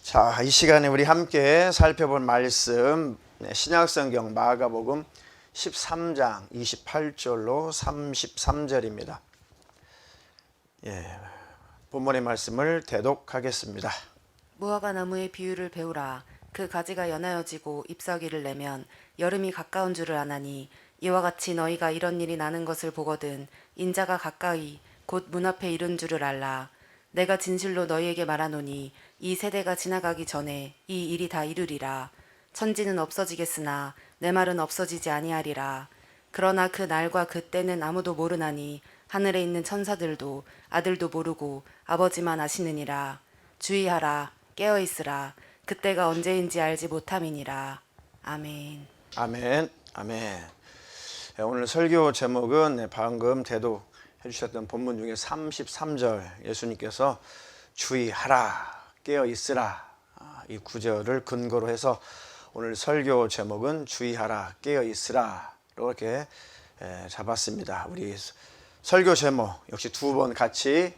자, 이 시간에 우리 함께 살펴볼 말씀 신약성경 마가복음 13장 28절로 33절입니다. 본문의 말씀을 대독하겠습니다. 무화과 나무의 비유를 배우라. 그 가지가 연하여지고 잎사귀를 내면 여름이 가까운 줄을 아나니, 이와 같이 너희가 이런 일이 나는 것을 보거든 인자가 가까이 곧 문 앞에 이른 줄을 알라. 내가 진실로 너희에게 말하노니 이 세대가 지나가기 전에 이 일이 다 이루리라. 천지는 없어지겠으나 내 말은 없어지지 아니하리라. 그러나 그 날과 그 때는 아무도 모르나니 하늘에 있는 천사들도 아들도 모르고 아버지만 아시느니라. 주의하라. 깨어있으라. 그때가 언제인지 알지 못함이니라. 아멘. 아멘. 아멘. 오늘 설교 제목은 방금 대독해 주셨던 본문 중에 33절, 예수님께서 주의하라, 깨어 있으라, 이 구절을 근거로 해서 오늘 설교 제목은 주의하라, 깨어 있으라 이렇게 잡았습니다. 우리 설교 제목 역시 두 번 같이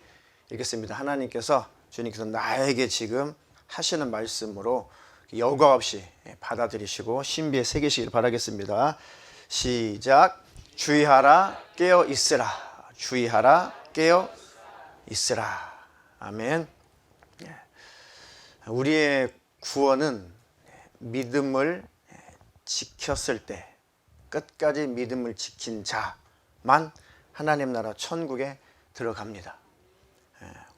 읽겠습니다. 하나님께서, 주님께서 나에게 지금 하시는 말씀으로 여과 없이 받아들이시고 신비에 새기시길 바라겠습니다. 시작. 주의하라, 깨어 있으라. 주의하라, 깨어 있으라. 아멘. 우리의 구원은 믿음을 지켰을 때, 끝까지 믿음을 지킨 자만 하나님 나라 천국에 들어갑니다.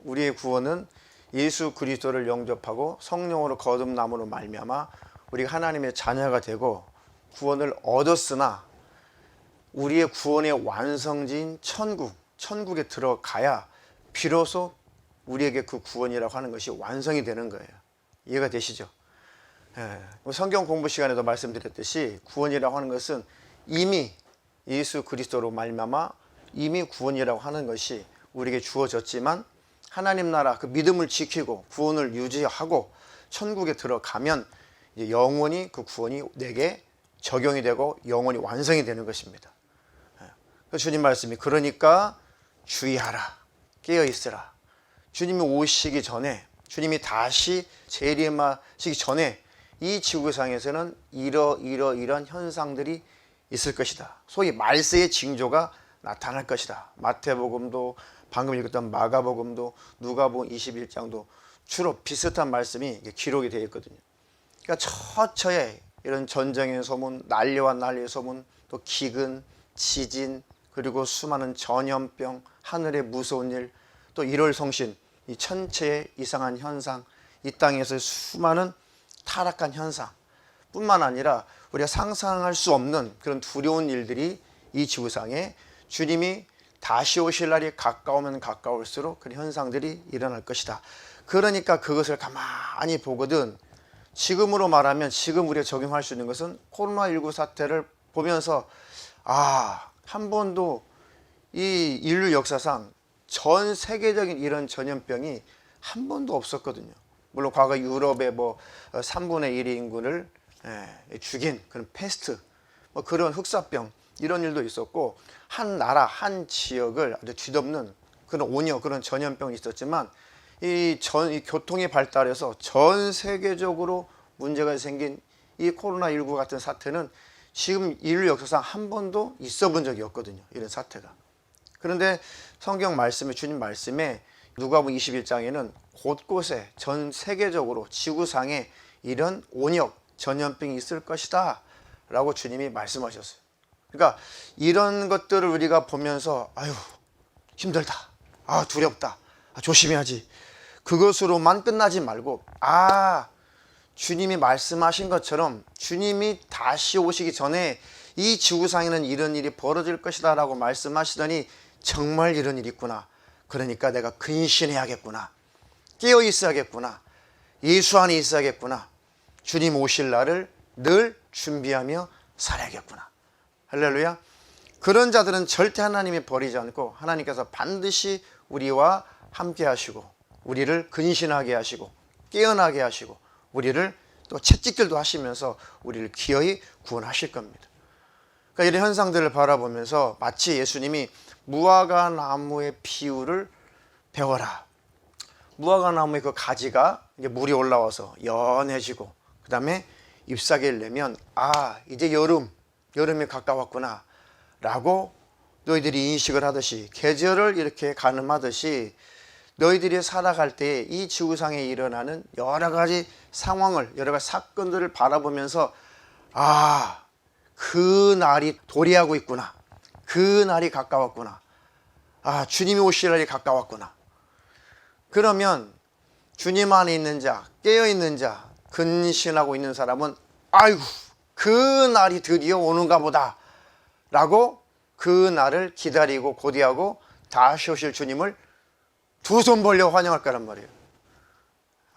우리의 구원은 예수 그리스도를 영접하고 성령으로 거듭남으로 말미암아 우리가 하나님의 자녀가 되고 구원을 얻었으나, 우리의 구원의 완성지인 천국에 들어가야 비로소 우리에게 그 구원이라고 하는 것이 완성이 되는 거예요. 이해가 되시죠? 성경 공부 시간에도 말씀드렸듯이 구원이라고 하는 것은 이미 예수 그리스도로 말미암아 이미 구원이라고 하는 것이 우리에게 주어졌지만, 하나님 나라 그 믿음을 지키고 구원을 유지하고 천국에 들어가면 이제 영원히 그 구원이 내게 적용이 되고 영원히 완성이 되는 것입니다. 주님 말씀이, 그러니까 주의하라, 깨어 있으라. 주님이 오시기 전에, 주님이 다시 재림하시기 전에 이 지구상에서는 이러이러이러한 현상들이 있을 것이다. 소위 말세의 징조가 나타날 것이다. 마태복음도, 방금 읽었던 마가복음도, 누가복음 21장도 주로 비슷한 말씀이 기록이 되어 있거든요. 그러니까 처처에 이런 전쟁의 소문, 난리와 난리의 소문, 또 기근, 지진, 그리고 수많은 전염병, 하늘의 무서운 일, 또 일월성신, 이 천체의 이상한 현상, 이 땅에서 수많은 타락한 현상 뿐만 아니라 우리가 상상할 수 없는 그런 두려운 일들이 이 지구상에 주님이 다시 오실 날이 가까우면 가까울수록 그런 현상들이 일어날 것이다. 그러니까 그것을 가만히 보거든, 지금으로 말하면 지금 우리가 적용할 수 있는 것은 코로나19 사태를 보면서, 한 번도 이 인류 역사상 전 세계적인 이런 전염병이 한 번도 없었거든요. 물론 과거 유럽의 3분의 1의 인구를 죽인 그런 패스트, 그런 흑사병, 이런 일도 있었고, 한 나라, 한 지역을 아주 뒤덮는 그런 오녀, 그런 전염병이 있었지만, 이 교통이 발달해서 전 세계적으로 문제가 생긴 이 코로나19 같은 사태는 지금 인류 역사상 한 번도 있어 본 적이 없거든요, 이런 사태가. 그런데 성경 말씀에, 주님 말씀에 누가복음 21장에는 곳곳에 전 세계적으로 지구상에 이런 온역, 전염병이 있을 것이다 라고 주님이 말씀하셨어요. 그러니까 이런 것들을 우리가 보면서 힘들다, 두렵다, 조심해야지, 그것으로만 끝나지 말고, 주님이 말씀하신 것처럼 주님이 다시 오시기 전에 이 지구상에는 이런 일이 벌어질 것이다 라고 말씀하시더니 정말 이런 일이 있구나, 그러니까 내가 근신해야겠구나, 깨어 있어야겠구나, 예수 안에 있어야겠구나, 주님 오실 날을 늘 준비하며 살아야겠구나. 할렐루야. 그런 자들은 절대 하나님이 버리지 않고 하나님께서 반드시 우리와 함께 하시고 우리를 근신하게 하시고 깨어나게 하시고 우리를 또 채찍질도 하시면서 우리를 기어이 구원하실 겁니다. 그러니까 이런 현상들을 바라보면서 마치 예수님이 무화과 나무의 비유를 배워라. 무화과 나무의 그 가지가 이제 물이 올라와서 연해지고 그 다음에 잎사귀를 내면 이제 여름이 가까웠구나 라고 너희들이 인식을 하듯이, 계절을 이렇게 가늠하듯이 너희들이 살아갈 때 이 지구상에 일어나는 여러 가지 상황을, 여러 가지 사건들을 바라보면서 그 날이 도래하고 있구나, 그 날이 가까웠구나, 주님이 오실 날이 가까웠구나. 그러면 주님 안에 있는 자, 깨어있는 자, 근신하고 있는 사람은 아이고 그 날이 드디어 오는가 보다 라고 그 날을 기다리고 고대하고 다시 오실 주님을 두 손 벌려 환영할 거란 말이에요.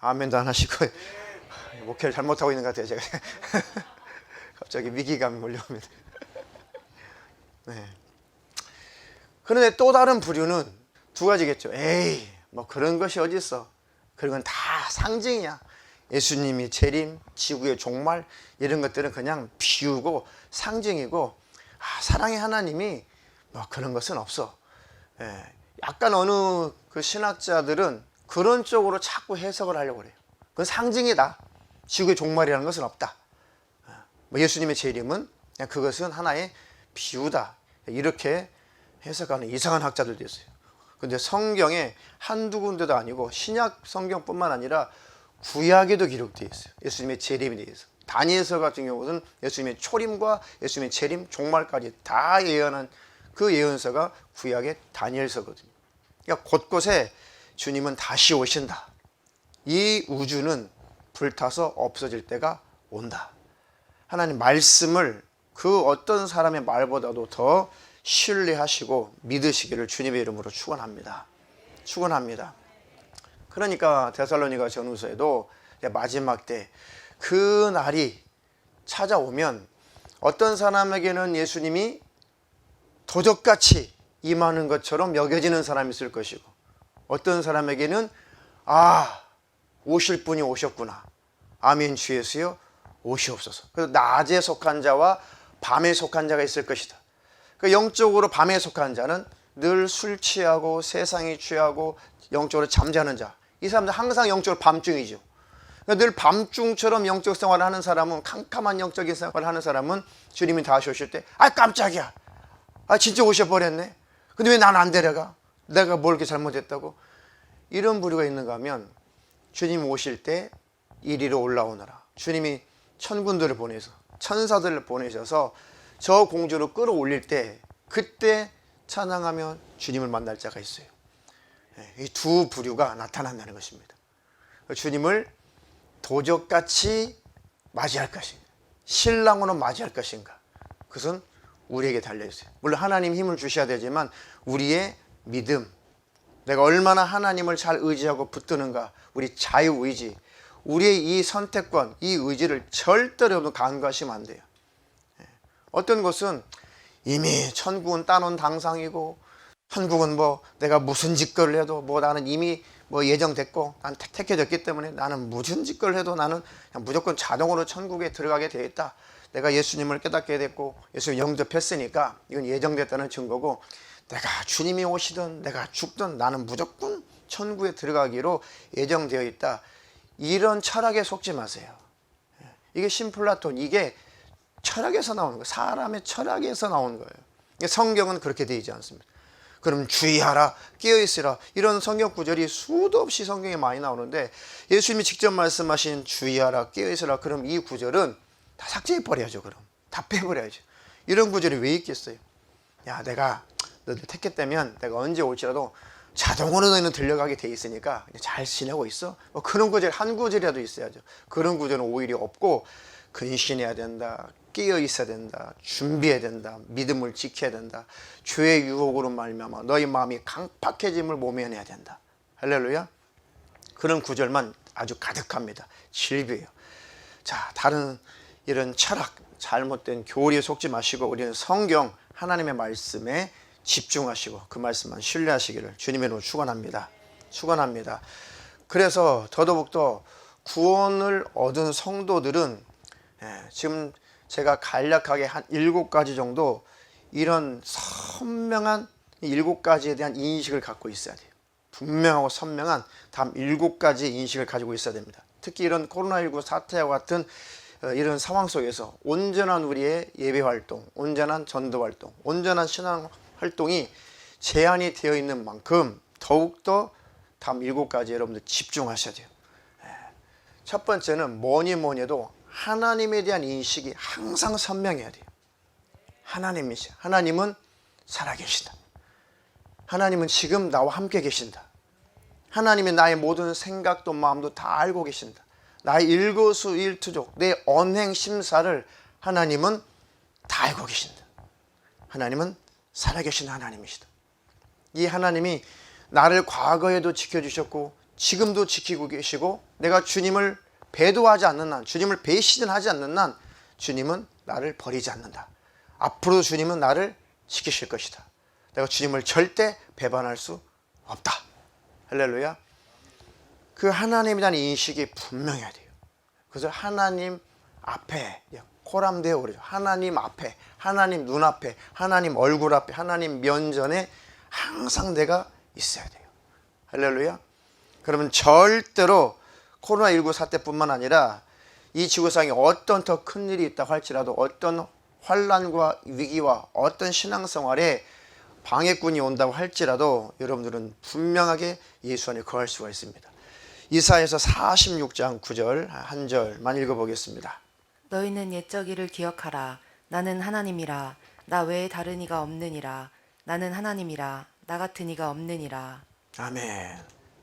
아멘도 안 하시고 목회를 잘못하고 있는 것 같아요 제가. 갑자기 위기감이 몰려옵니다. 네. 그런데 또 다른 부류는 두 가지겠죠. 에이 뭐 그런 것이 어디 있어, 그런 건 다 상징이야. 예수님이 재림, 지구의 종말, 이런 것들은 그냥 비유고 상징이고, 사랑의 하나님이 뭐 그런 것은 없어. 약간 어느 그 신학자들은 그런 쪽으로 자꾸 해석을 하려고 그래요. 그건 상징이다, 지구의 종말이라는 것은 없다. 예수님의 재림은 그냥 그것은 하나의 비유다, 이렇게 해석하는 이상한 학자들도 있어요. 근데 성경에 한두 군데도 아니고 신약 성경뿐만 아니라 구약에도 기록되어 있어요. 예수님의 재림에 대해서. 다니엘서 같은 경우는 예수님의 초림과 예수님의 재림, 종말까지 다 예언한 그 예언서가 구약의 다니엘서거든요. 그러니까 곳곳에 주님은 다시 오신다, 이 우주는 불타서 없어질 때가 온다, 하나님 말씀을 그 어떤 사람의 말보다도 더 신뢰하시고 믿으시기를 주님의 이름으로 축원합니다. 그러니까 데살로니가 전후서에도 마지막 때 그 날이 찾아오면 어떤 사람에게는 예수님이 도적같이 임하는 것처럼 여겨지는 사람이 있을 것이고, 어떤 사람에게는 오실 분이 오셨구나, 아멘 주 예수여 오시옵소서. 그래서 낮에 속한 자와 밤에 속한 자가 있을 것이다. 그 영적으로 밤에 속한 자는 늘 술 취하고 세상에 취하고 영적으로 잠자는 자, 이 사람들 항상 영적으로 밤중이죠. 그러니까 늘 밤중처럼 영적 생활을 하는 사람은, 캄캄한 영적인 생활을 하는 사람은 주님이 다시 오실 때 깜짝이야, 진짜 오셔버렸네, 근데 왜 난 안 데려가, 내가 뭘 이렇게 잘못했다고, 이런 부류가 있는가 하면 주님 오실 때 이리로 올라오너라, 주님이 천군들을 보내서, 천사들을 보내셔서 저 공주로 끌어올릴 때, 그때 찬양하며 주님을 만날 자가 있어요. 이 두 부류가 나타난다는 것입니다. 주님을 도적같이 맞이할 것인가, 신랑으로 맞이할 것인가, 그것은 우리에게 달려있어요. 물론 하나님 힘을 주셔야 되지만 우리의 믿음, 내가 얼마나 하나님을 잘 의지하고 붙드는가, 우리 자유의지, 우리의 이 선택권, 이 의지를 절대로 간과하시면 안 돼요. 어떤 것은 이미 천국은 따놓은 당상이고, 천국은 뭐 내가 무슨 짓거리를 해도 뭐 나는 이미 뭐 예정됐고, 난 택해졌기 때문에 나는 무슨 짓거리를 해도 나는 그냥 무조건 자동으로 천국에 들어가게 되어 있다, 내가 예수님을 깨닫게 됐고 예수님 영접했으니까 이건 예정됐다는 증거고, 내가 주님이 오시든 내가 죽든 나는 무조건 천국에 들어가기로 예정되어 있다, 이런 철학에 속지 마세요. 이게 신플라톤, 이게 철학에서 나오는 거예요. 사람의 철학에서 나오는 거예요. 성경은 그렇게 되어 있지 않습니다. 그럼 주의하라, 깨어있으라, 이런 성경 구절이 수도 없이 성경에 많이 나오는데, 예수님이 직접 말씀하신 주의하라, 깨어있으라, 그럼 이 구절은 다 삭제해버려야죠. 그럼 다 빼버려야죠. 이런 구절이 왜 있겠어요? 야, 내가 너들 택했다면 내가 언제 올지라도 자동으로 너희는 들려가게 돼 있으니까 잘 지내고 있어, 뭐 그런 구절 한 구절이라도 있어야죠. 그런 구절은 오히려 없고, 근신해야 된다, 깨어 있어야 된다, 준비해야 된다, 믿음을 지켜야 된다, 죄의 유혹으로 말미암아 너희 마음이 강팍해짐을 모면해야 된다. 할렐루야. 그런 구절만 아주 가득합니다. 진리예요. 자, 다른 이런 철학, 잘못된 교리에 속지 마시고 우리는 성경 하나님의 말씀에 집중하시고 그 말씀만 신뢰하시기를 주님의 이름으로 축원합니다. 그래서 더더욱더 구원을 얻은 성도들은 지금 제가 간략하게 한 7가지 정도 이런 선명한 7가지에 대한 인식을 갖고 있어야 돼요. 분명하고 선명한 다음 7가지 인식을 가지고 있어야 됩니다. 특히 이런 코로나19 사태와 같은 이런 상황 속에서 온전한 우리의 예배 활동, 온전한 전도 활동, 온전한 신앙 활동이 제한이 되어 있는 만큼 더욱더 다음 7가지 여러분들 집중하셔야 돼요. 첫 번째는 뭐니 해도 하나님에 대한 인식이 항상 선명해야 돼요. 하나님은 살아계시다. 하나님은 지금 나와 함께 계신다. 하나님이 나의 모든 생각도 마음도 다 알고 계신다. 나의 일거수일투족, 내 언행 심사를 하나님은 다 알고 계신다. 하나님은 살아계신 하나님이시다. 이 하나님이 나를 과거에도 지켜주셨고 지금도 지키고 계시고 내가 주님을 배도하지 않는 한, 주님을 배신하지 않는 한 주님은 나를 버리지 않는다. 앞으로도 주님은 나를 지키실 것이다. 내가 주님을 절대 배반할 수 없다. 할렐루야. 그 하나님에 대한 인식이 분명해야 돼요. 그래서 하나님 앞에 코람데오 그러죠. 하나님 앞에, 하나님 눈앞에, 하나님 얼굴 앞에, 하나님 면전에 항상 내가 있어야 돼요. 할렐루야. 그러면 절대로 코로나19 사태뿐만 아니라 이 지구상에 어떤 더 큰 일이 있다고 할지라도 어떤 환난과 위기와 어떤 신앙생활에 방해꾼이 온다고 할지라도 여러분들은 분명하게 예수 안에 거할 수가 있습니다. 이사야서 46장 9절 한 절만 읽어보겠습니다. 너희는 옛적 일을 기억하라. 나는 하나님이라. 나 외에 다른 이가 없느니라. 나는 하나님이라. 나 같은 이가 없느니라. 아멘.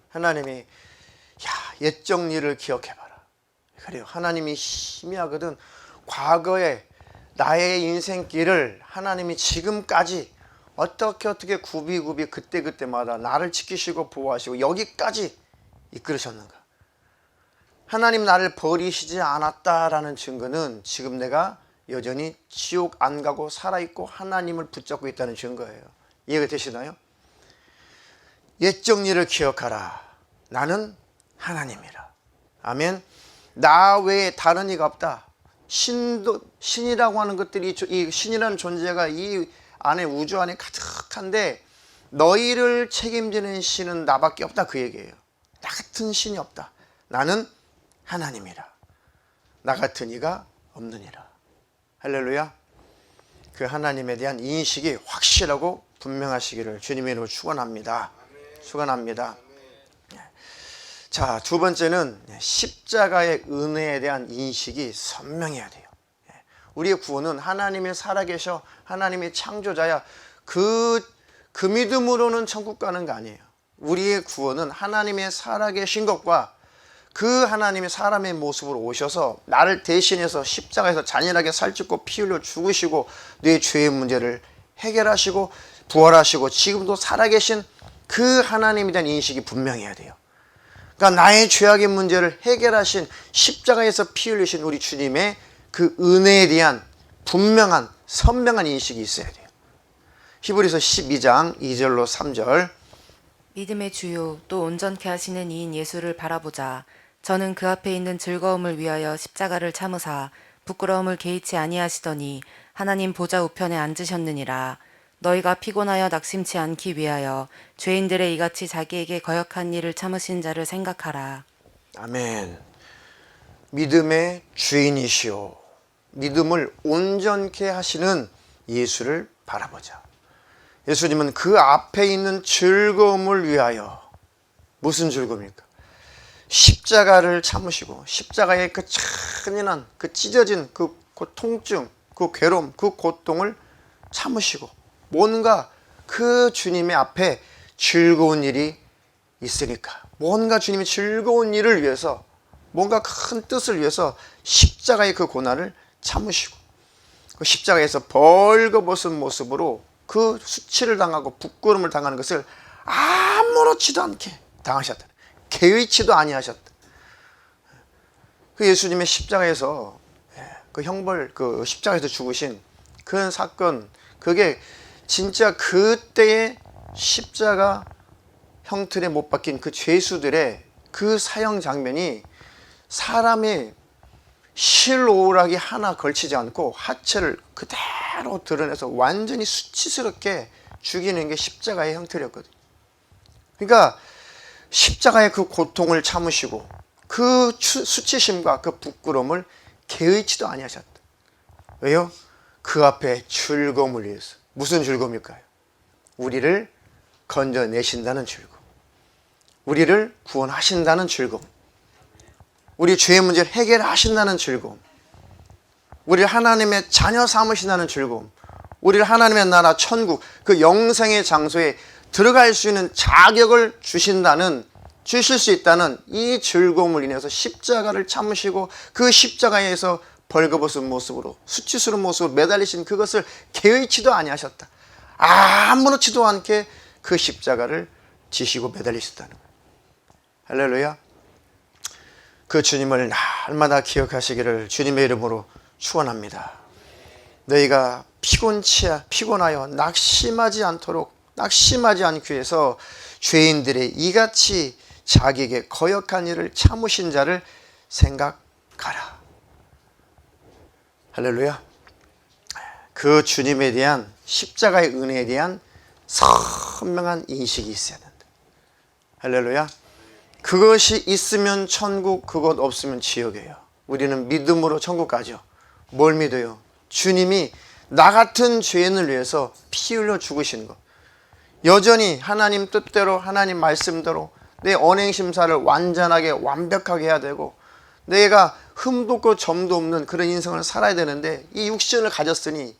하나님이 옛적 일을 기억해봐라. 그래요. 하나님이 희미하거든. 과거에 나의 인생길을 하나님이 지금까지 어떻게 구비구비 그때마다 나를 지키시고 보호하시고 여기까지 이끌으셨는가. 하나님 나를 버리시지 않았다라는 증거는 지금 내가 여전히 지옥 안 가고 살아있고 하나님을 붙잡고 있다는 증거예요. 이해가 되시나요? 옛적 일을 기억하라. 나는 하나님이라. 아멘. 나 외에 다른 이가 없다. 신이라고 하는 것들이, 이 신이라는 존재가 이 안에 우주 안에 가득한데 너희를 책임지는 신은 나밖에 없다 그 얘기예요. 나 같은 신이 없다. 나는 하나님이라. 나 같은 이가 없느니라. 할렐루야. 그 하나님에 대한 인식이 확실하고 분명하시기를 주님의 이름으로 축원합니다. 축원합니다. 자, 두 번째는 십자가의 은혜에 대한 인식이 선명해야 돼요. 우리의 구원은 하나님이 살아계셔, 하나님이 창조자야. 그 믿음으로는 천국 가는 거 아니에요. 우리의 구원은 하나님의 살아계신 것과 그 하나님이 사람의 모습으로 오셔서 나를 대신해서 십자가에서 잔인하게 살찌고 피 흘려 죽으시고 내 죄의 문제를 해결하시고 부활하시고 지금도 살아계신 그 하나님에 대한 인식이 분명해야 돼요. 그러니까 나의 죄악의 문제를 해결하신 십자가에서 피 흘리신 우리 주님의 그 은혜에 대한 분명한 선명한 인식이 있어야 돼요. 히브리서 12장 2절로 3절. 믿음의 주요 또 온전케 하시는 이인 예수를 바라보자. 저는 그 앞에 있는 즐거움을 위하여 십자가를 참으사 부끄러움을 개의치 아니하시더니 하나님 보좌 우편에 앉으셨느니라. 너희가 피곤하여 낙심치 않기 위하여 죄인들의 이같이 자기에게 거역한 일을 참으신 자를 생각하라. 아멘. 믿음의 주인이시오. 믿음을 온전케 하시는 예수를 바라보자. 예수님은 그 앞에 있는 즐거움을 위하여, 무슨 즐거움입니까? 십자가를 참으시고 십자가의 그 잔인한 그 찢어진 그 통증, 그 괴로움, 그 고통을 참으시고 뭔가 그 주님의 앞에 즐거운 일이 있으니까, 뭔가 주님이 즐거운 일을 위해서, 뭔가 큰 뜻을 위해서 십자가의 그 고난을 참으시고 그 십자가에서 벌거벗은 모습으로 그 수치를 당하고 부끄러움을 당하는 것을 아무렇지도 않게 당하셨다. 개의치도 아니하셨다. 그 예수님의 십자가에서 그 형벌, 그 십자가에서 죽으신 그 사건, 그게 진짜 그때의 십자가 형틀에 못 박힌 그 죄수들의 그 사형 장면이 사람의 실오락이 하나 걸치지 않고 하체를 그대로 드러내서 완전히 수치스럽게 죽이는 게 십자가의 형태였거든요. 그러니까 십자가의 그 고통을 참으시고 그 수치심과 그 부끄러움을 개의치도 아니하셨다. 왜요? 그 앞에 즐거움을 위해서. 무슨 즐거움일까요? 우리를 건져내신다는 즐거움, 우리를 구원하신다는 즐거움, 우리 죄의 문제를 해결하신다는 즐거움, 우리를 하나님의 자녀 삼으신다는 즐거움, 우리를 하나님의 나라 천국 그 영생의 장소에 들어갈 수 있는 자격을 주실 수 있다는 이 즐거움을 인해서 십자가를 참으시고 그 십자가에서 벌거벗은 모습으로 수치스러운 모습으로 매달리신 그것을 개의치도 아니하셨다. 아무렇지도 않게 그 십자가를 지시고 매달리셨다는 거예요. 할렐루야. 그 주님을 날마다 기억하시기를 주님의 이름으로 축원합니다. 너희가 피곤하여 낙심하지 않기 위해서 죄인들의 이같이 자기에게 거역한 일을 참으신 자를 생각하라. 할렐루야. 그 주님에 대한 십자가의 은혜에 대한 선명한 인식이 있어야 된다. 할렐루야. 그것이 있으면 천국, 그것 없으면 지옥이에요. 우리는 믿음으로 천국 가죠. 뭘 믿어요? 주님이 나 같은 죄인을 위해서 피 흘려 죽으신 것. 여전히 하나님 뜻대로 하나님 말씀대로 내 언행심사를 완전하게 완벽하게 해야 되고 내가 흠도 없고 점도 없는 그런 인생을 살아야 되는데 이 육신을 가졌으니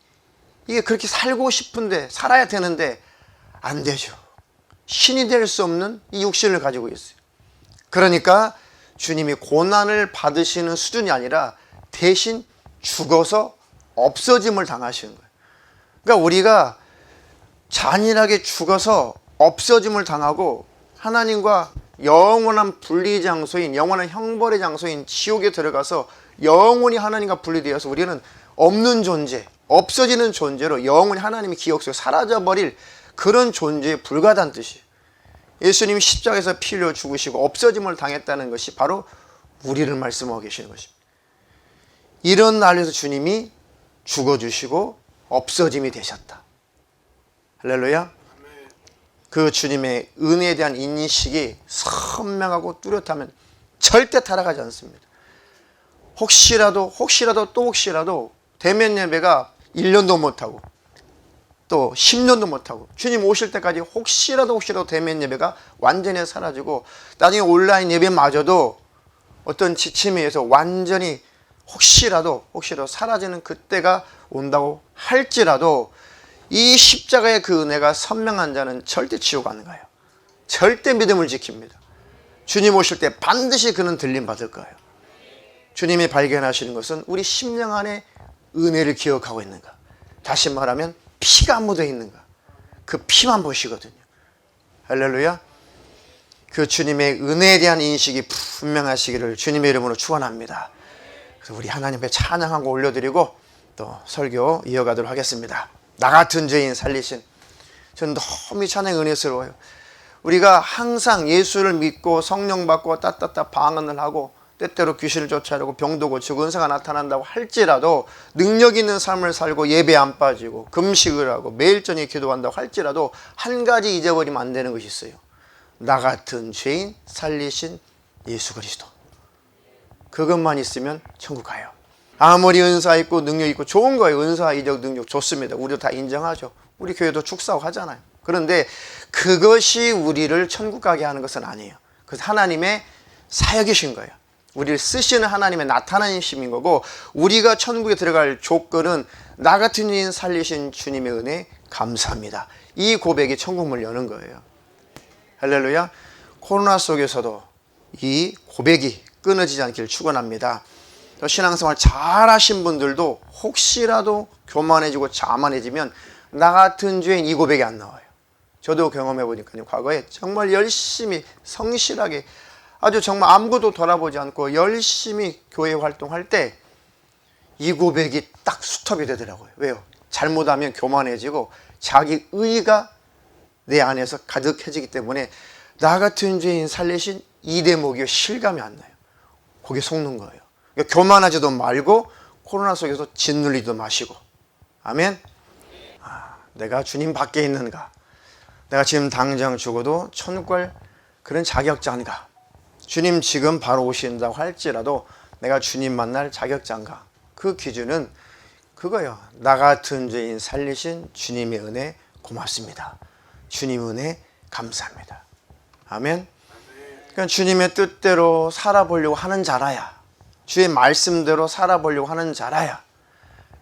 이게 그렇게 살고 싶은데 살아야 되는데 안 되죠. 신이 될 수 없는 이 육신을 가지고 있어요. 그러니까 주님이 고난을 받으시는 수준이 아니라 대신 죽어서 없어짐을 당하시는 거예요. 그러니까 우리가 잔인하게 죽어서 없어짐을 당하고 하나님과 영원한 분리 장소인, 영원한 형벌의 장소인 지옥에 들어가서 영원히 하나님과 분리되어서 우리는 없는 존재, 없어지는 존재로 영원히 하나님의 기억 속에 사라져버릴 그런 존재에 불과하다는 뜻이에요. 예수님이 십자가에서 피 흘려 죽으시고 없어짐을 당했다는 것이 바로 우리를 말씀하고 계시는 것입니다. 이런 날에서 주님이 죽어주시고 없어짐이 되셨다. 할렐루야. 그 주님의 은혜에 대한 인식이 선명하고 뚜렷하면 절대 타락하지 않습니다. 혹시라도 대면 예배가 1년도 못하고 또 10년도 못하고 주님 오실 때까지 혹시라도 대면 예배가 완전히 사라지고 나중에 온라인 예배마저도 어떤 지침에 의해서 완전히 혹시라도 사라지는 그때가 온다고 할지라도 이 십자가의 그 은혜가 선명한 자는 절대 지옥 안 가요. 절대 믿음을 지킵니다. 주님 오실 때 반드시 그는 들림 받을 거예요. 주님이 발견하시는 것은 우리 심령 안에 은혜를 기억하고 있는가, 다시 말하면 피가 묻어 있는가, 그 피만 보시거든요. 할렐루야. 그 주님의 은혜에 대한 인식이 분명하시기를 주님의 이름으로 축원합니다. 그래서 우리 하나님 앞에 찬양하고 올려드리고 또 설교 이어가도록 하겠습니다. 나 같은 죄인 살리신, 저는 너무 이 찬양이 은혜스러워요. 우리가 항상 예수를 믿고 성령 받고 따따따 방언을 하고 때때로 귀신을 쫓아내고 병도 고치고 은사가 나타난다고 할지라도 능력 있는 삶을 살고 예배 안 빠지고 금식을 하고 매일 저녁에 기도한다고 할지라도 한 가지 잊어버리면 안 되는 것이 있어요. 나 같은 죄인 살리신 예수 그리스도. 그것만 있으면 천국 가요. 아무리 은사 있고 능력 있고 좋은 거예요. 은사, 이적, 능력 좋습니다. 우리도 다 인정하죠. 우리 교회도 축사하고 하잖아요. 그런데 그것이 우리를 천국 가게 하는 것은 아니에요. 그래서 하나님의 사역이신 거예요. 우리를 쓰시는 하나님의 나타나심인 거고, 우리가 천국에 들어갈 조건은 나 같은 죄인 살리신 주님의 은혜 감사합니다. 이 고백이 천국문을 여는 거예요. 할렐루야. 코로나 속에서도 이 고백이 끊어지지 않기를 축원합니다. 신앙생활 잘하신 분들도 혹시라도 교만해지고 자만해지면 나 같은 죄인 이 고백이 안 나와요. 저도 경험해 보니까요. 과거에 정말 열심히 성실하게 아주 정말 아무것도 돌아보지 않고 열심히 교회 활동할 때 이 고백이 딱 스톱이 되더라고요. 왜요? 잘못하면 교만해지고 자기 의가 내 안에서 가득해지기 때문에 나 같은 죄인 살리신 이 대목이 실감이 안 나요. 거기에 속는 거예요. 그러니까 교만하지도 말고 코로나 속에서 짓눌리지도 마시고. 아멘. 내가 주님 밖에 있는가? 내가 지금 당장 죽어도 천국 갈 그런 자격자인가? 주님 지금 바로 오신다고 할지라도 내가 주님 만날 자격자인가? 그 기준은 그거요. 나 같은 죄인 살리신 주님의 은혜 고맙습니다. 주님 은혜 감사합니다. 아멘. 그러니까 주님의 뜻대로 살아보려고 하는 자라야, 주의 말씀대로 살아보려고 하는 자라야,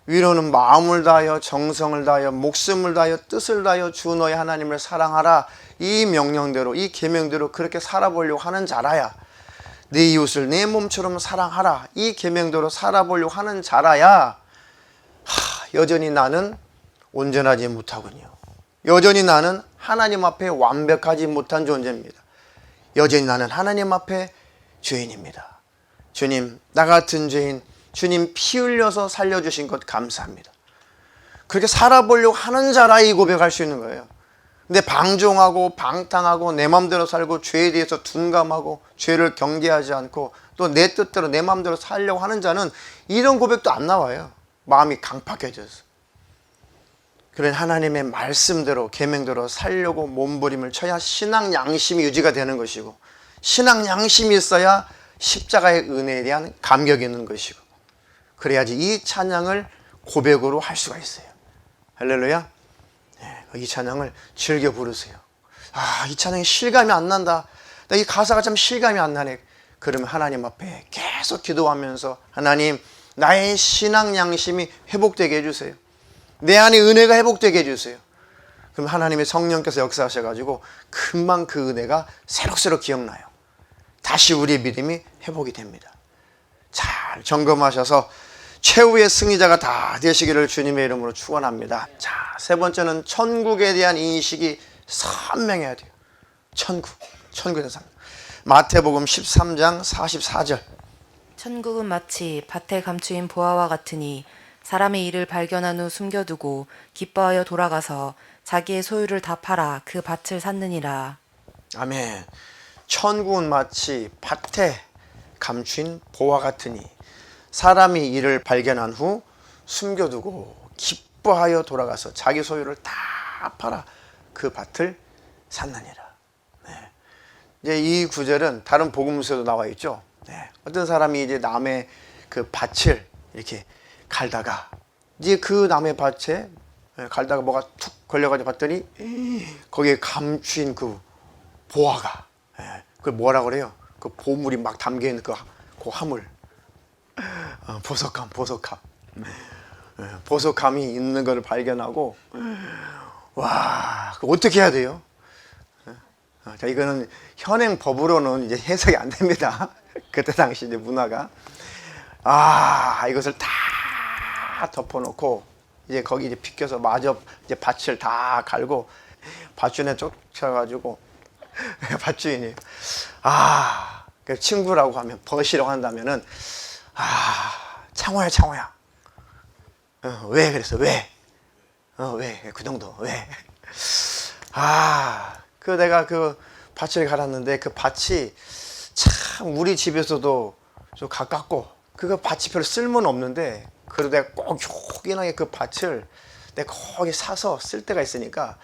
위로는 마음을 다하여 정성을 다하여 목숨을 다하여 뜻을 다하여 주 너의 하나님을 사랑하라, 이 명령대로 이 계명대로 그렇게 살아보려고 하는 자라야, 내 이웃을 내 몸처럼 사랑하라, 이 계명대로 살아보려고 하는 자라야 여전히 나는 온전하지 못하군요. 여전히 나는 하나님 앞에 완벽하지 못한 존재입니다. 여전히 나는 하나님 앞에 죄인입니다. 주님, 나 같은 죄인 주님 피 흘려서 살려주신 것 감사합니다. 그렇게 살아보려고 하는 자라 이 고백할 수 있는 거예요. 근데 방종하고 방탕하고 내 마음대로 살고 죄에 대해서 둔감하고 죄를 경계하지 않고 또 내 뜻대로 내 마음대로 살려고 하는 자는 이런 고백도 안 나와요. 마음이 강팍해져서. 그런 하나님의 말씀대로 계명대로 살려고 몸부림을 쳐야 신앙 양심이 유지가 되는 것이고, 신앙 양심이 있어야 십자가의 은혜에 대한 감격이 있는 것이고, 그래야지 이 찬양을 고백으로 할 수가 있어요. 할렐루야. 이 찬양을 즐겨 부르세요. 이 찬양이 실감이 안 난다, 이 가사가 참 실감이 안 나네. 그러면 하나님 앞에 계속 기도하면서 하나님, 나의 신앙 양심이 회복되게 해주세요. 내 안에 은혜가 회복되게 해주세요. 그럼 하나님의 성령께서 역사하셔가지고 금방 그 은혜가 새록새록 기억나요. 다시 우리의 믿음이 회복이 됩니다. 잘 점검하셔서 최후의 승리자가 다 되시기를 주님의 이름으로 축원합니다. 자, 세 번째는 천국에 대한 인식이 선명해야 돼요. 천국에 대해서. 마태복음 13장 44절. 천국은 마치 밭에 감추인 보화와 같으니 사람의 일을 발견한 후 숨겨두고 기뻐하여 돌아가서 자기의 소유를 다 팔아 그 밭을 샀느니라. 아멘. 천국은 마치 밭에 감추인 보화 같으니 사람이 이를 발견한 후 숨겨두고 기뻐하여 돌아가서 자기 소유를 다 팔아 그 밭을 샀느니라. 네. 이제 이 구절은 다른 복음서에도 나와 있죠. 네. 어떤 사람이 이제 남의 그 밭을 이렇게 갈다가 이제 그 남의 밭에 갈다가 뭐가 툭 걸려가지고 봤더니 거기에 감추인 그 보화가, 그걸 뭐라 그래요? 그 보물이 막 담겨 있는 그 화물, 보석함이 있는 걸 발견하고, 와, 어떻게 해야 돼요? 자, 이거는 현행 법으로는 이제 해석이 안 됩니다. 그때 당시 이제 문화가, 이것을 다 덮어놓고 이제 거기 이제 비껴서 마저 이제 밭을 다 갈고 밭주인에 쫓아가지고 밭주인이 그 친구라고 하면 벗이라고 한다면은 창호야 왜 그랬어 왜 그 정도 왜 그 내가 그 밭을 갈았는데 그 밭이 참 우리 집에서도 좀 가깝고 그 밭이 별로 쓸모는 없는데 그래도 내가 꼭 요긴하게 그 밭을 내가 거기 사서 쓸 때가 있으니까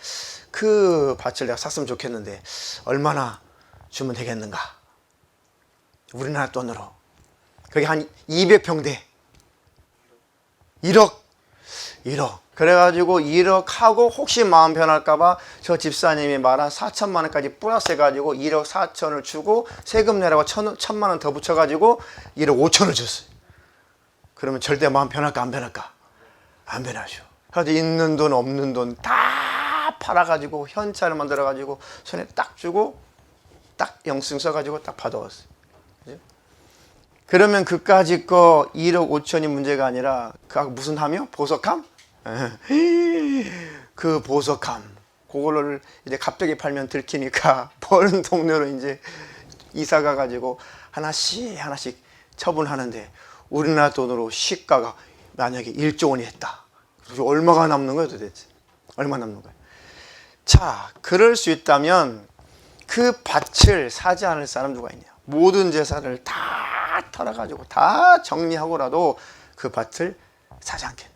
그 밭을 내가 샀으면 좋겠는데 얼마나 주면 되겠는가? 우리나라 돈으로 그게 한 200평대 1억 그래가지고 1억 하고 혹시 마음 변할까봐 저 집사님이 말한 4천만 원까지 플러스 해가지고 1억 4천을 주고 세금 내라고 1,000만 원 더 붙여가지고 1억 5천을 줬어요. 그러면 절대 마음 변할까 안 변할까? 안 변하죠. 그래서 있는 돈 없는 돈 다 팔아가지고 현찰을 만들어가지고 손에 딱 주고 딱 영수증 써가지고 딱 받아왔어요. 그죠? 그러면 그까짓 거 1억 5천이 문제가 아니라 그 무슨 함이요? 보석함? 그 보석함 그거를 이제 갑자기 팔면 들키니까 버는 동네로 이제 이사 가가지고 하나씩 처분하는데 우리나라 돈으로 시가가 만약에 1조 원이 했다. 얼마가 남는 거예요 도대체? 얼마 남는 거예요? 자, 그럴 수 있다면 그 밭을 사지 않을 사람 누가 있냐? 모든 재산을 다 털어가지고 다 정리하고라도 그 밭을 사지 않겠네.